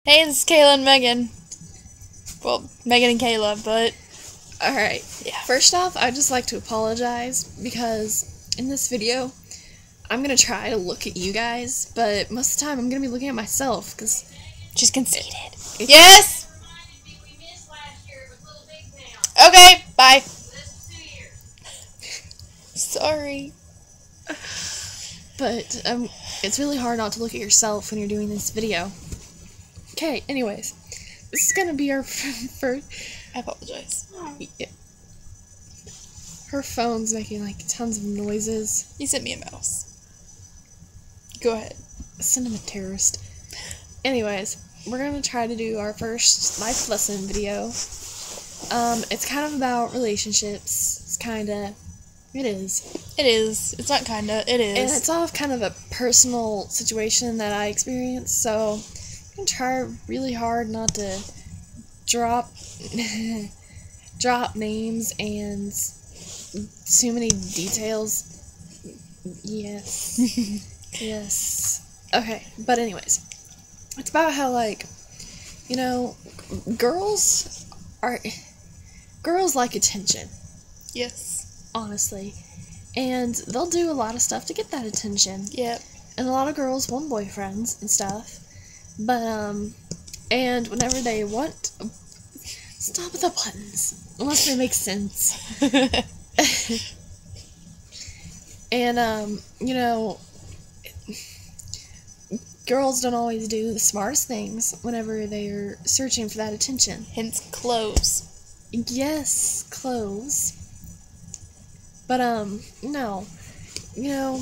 Hey, this is Kayla and Megan. Well, Megan and Kayla, but... Alright, yeah. First off, I'd just like to apologize because in this video, I'm going to try to look at you guys, but most of the time I'm going to be looking at myself because... She's conceited. Yes! Okay, bye. Sorry. But it's really hard not to look at yourself when you're doing this video. Okay, anyways, this is going to be our first... I apologize. Yeah. Her phone's making, like, tons of noises. You sent me a mouse. Go ahead. Send him a terrorist. Anyways, we're going to try to do our first life lesson video. It's kind of about relationships. It's kind of... It is. It is. It's not kinda. It is. And it's all kind of a personal situation that I experienced, so I'm going to try really hard not to drop names and too many details. Yes. Yes. Okay, but anyways, it's about how, like, you know, girls like attention. Yes. Honestly. And they'll do a lot of stuff to get that attention. Yep. And a lot of girls want boyfriends and stuff. But, and whenever they want... Stop with the buttons. Unless they make sense. And, you know... Girls don't always do the smartest things whenever they're searching for that attention. Hence, clothes. Yes, clothes. But, no. You know,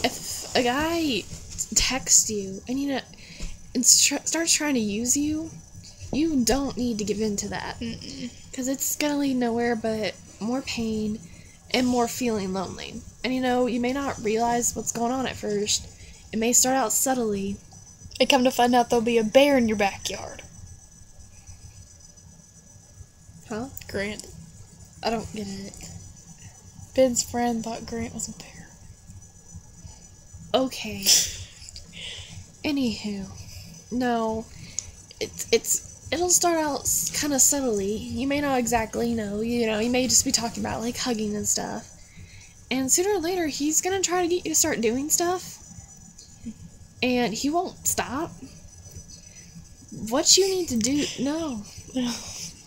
if a guy texts you and, you know, and starts trying to use you, you don't need to give in to that. Because it's gonna lead nowhere but more pain and more feeling lonely. And, you know, you may not realize what's going on at first. It may start out subtly. And come to find out there'll be a bear in your backyard. Huh? Grant. I don't get it. Ben's friend thought Grant was a bear. Okay. Anywho, no, it'll start out kind of subtly. You may not exactly know. You know, you may just be talking about like hugging and stuff, and sooner or later he's gonna try to get you to start doing stuff, and he won't stop. What you need to do,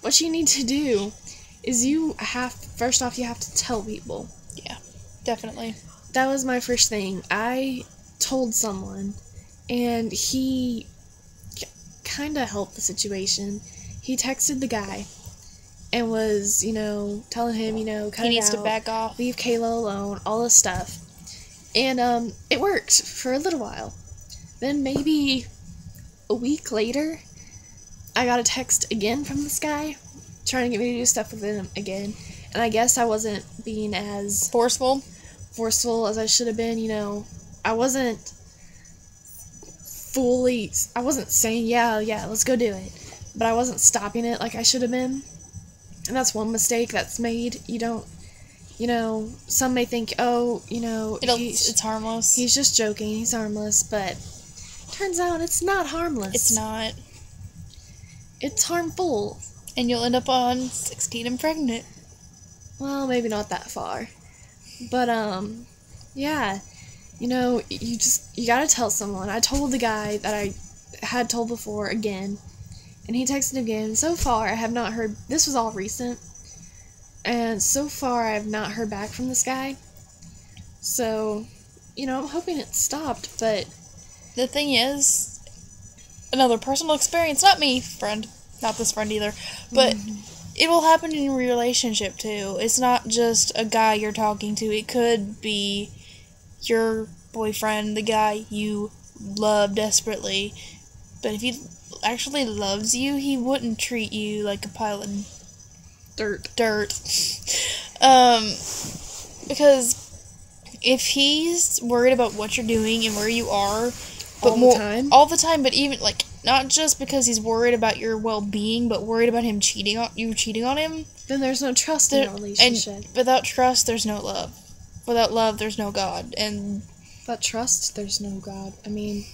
what you need to do is first off, you have to tell people. Yeah, definitely. That was my first thing. I told someone, and he kind of helped the situation. He texted the guy and was, you know, telling him, you know, cut it out. He needs to back off. Leave Kayla alone, all this stuff. And, it worked for a little while. Then maybe a week later, I got a text again from this guy, trying to get me to do stuff with him again, and I guess I wasn't being as forceful as I should have been. You know, I wasn't saying yeah, let's go do it, but I wasn't stopping it like I should have been, and that's one mistake that's made. You don't, you know, some may think, oh, you know, it's harmless. He's just joking, he's harmless, but turns out it's not harmless. It's not. It's harmful. And you'll end up on 16 and pregnant. Well, maybe not that far. But, yeah. You know, you gotta tell someone. I told the guy that I had told before again, and he texted again. So far, I have not heard... This was all recent. And so far, I have not heard back from this guy. So, you know, I'm hoping it stopped, but... The thing is, another personal experience, not me, friend. Not this friend either. But it will happen in your relationship, too. It's not just a guy you're talking to. It could be your boyfriend, the guy you love desperately. But if he actually loves you, he wouldn't treat you like a pile of dirt. Because if he's worried about what you're doing and where you are... All the time, but even, like, not just because he's worried about your well-being, but worried about him cheating on him. Then there's no trust in a relationship. And without trust, there's no love. Without love, there's no God. And without trust, there's no God. I mean,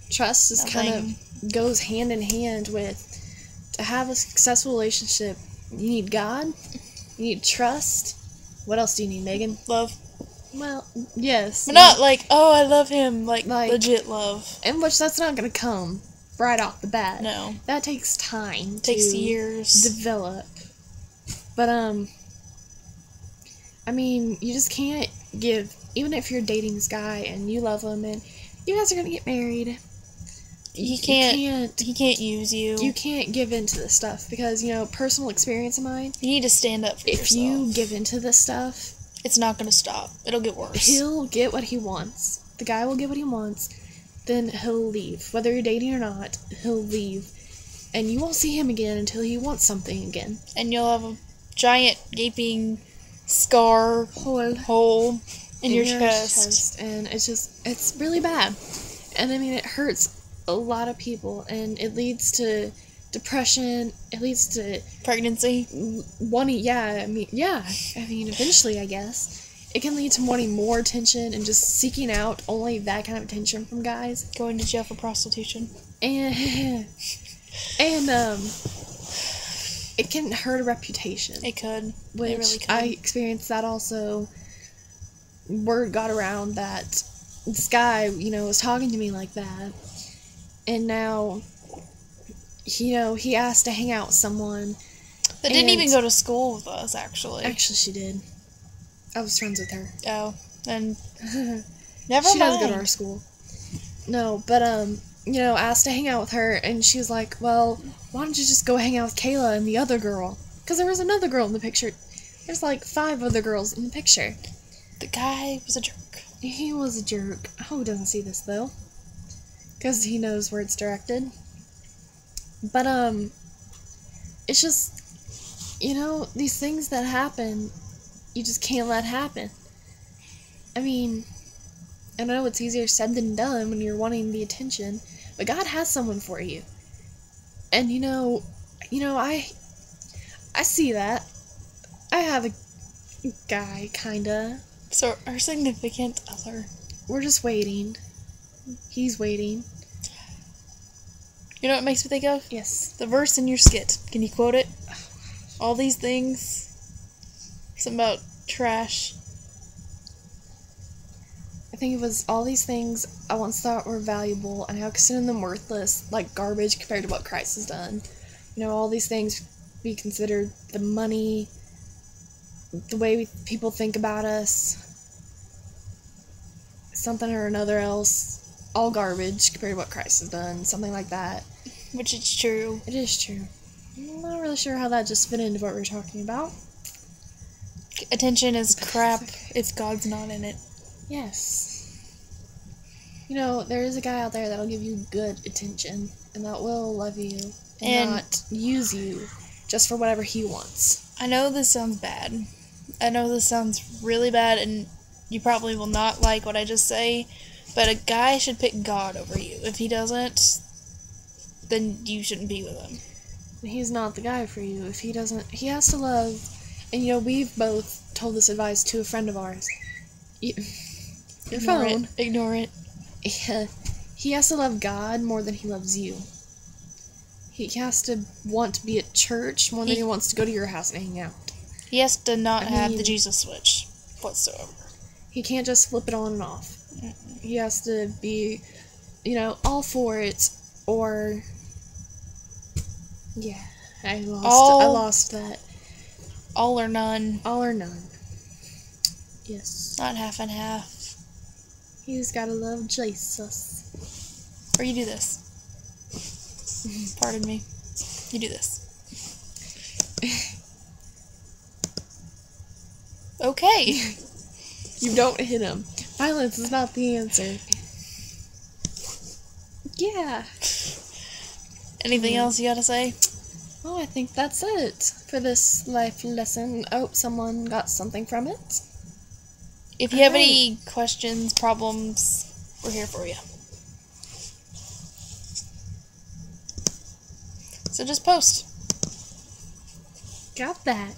Trust is kind of goes hand in hand with, to have a successful relationship, you need God, you need trust. What else do you need, Megan? Love. Well, yes. But not like, oh, I love him, like legit love. In which that's not going to come right off the bat. No. That takes time. It takes years. Develop. But, I mean, you just can't give, even if you're dating this guy and you love him and you guys are going to get married, he can't use you. You can't give into this stuff because, you know, personal experience of mine. You need to stand up for yourself. If you give into this stuff, it's not going to stop. It'll get worse. He'll get what he wants. The guy will get what he wants. Then he'll leave. Whether you're dating or not, he'll leave. And you won't see him again until he wants something again. And you'll have a giant gaping scar hole in your chest. And it's really bad. And I mean, it hurts a lot of people. And it leads to depression. It leads to pregnancy. Eventually, I guess. It can lead to wanting more attention and just seeking out only that kind of attention from guys. Going to jail for prostitution. And it can hurt a reputation. It could. Which it really could. I experienced that also. Word got around that this guy, you know, was talking to me like that. And now, you know, he asked to hang out with someone. That didn't even go to school with us, actually. Actually, she did. I was friends with her. Oh, then never mind. She does go to our school. No, but, you know, asked to hang out with her, and she was like, well, why don't you just go hang out with Kayla and the other girl? Because there was another girl in the picture. There's like 5 other girls in the picture. The guy was a jerk. He was a jerk. I hope he doesn't see this, though. Because he knows where it's directed. But, it's just, you know, these things that happen, you just can't let happen. I mean, I know it's easier said than done when you're wanting the attention, but God has someone for you. And, you know, I see that. I have a guy, kinda. So, our significant other. We're just waiting. He's waiting. You know what it makes me think of? Yes. The verse in your skit. Can you quote it? All these things. Something about trash. I think it was all these things I once thought were valuable, and I consider them worthless, like garbage compared to what Christ has done. You know, all these things be considered the money, the way people think about us, something or another else, all garbage compared to what Christ has done, something like that. Which is true. It is true. I'm not really sure how that just fit into what we were talking about. Attention is crap if God's not in it. Yes. You know, there is a guy out there that'll give you good attention, and that will love you, and not use you just for whatever he wants. I know this sounds bad. I know this sounds really bad, and you probably will not like what I just say, but a guy should pick God over you. If he doesn't, then you shouldn't be with him. He's not the guy for you. If he doesn't, he has to love, and you know, we've both told this advice to a friend of ours. Your phone. Ignore it. He has to love God more than he loves you. He has to want to be at church more than he wants to go to your house and hang out. He has to not have the Jesus switch whatsoever. He can't just flip it on and off. Mm-mm. He has to be, you know, all for it, or... Yeah, I lost that. All or none. All or none. Yes. Not half and half. He's gotta love Jesus. Or you do this. Pardon me. You do this. Okay. You don't hit him. Violence is not the answer. Yeah. Anything else you gotta say? Oh, I think that's it for this life lesson. I hope someone got something from it. If you have any questions, problems, we're here for you. So just post. Got that.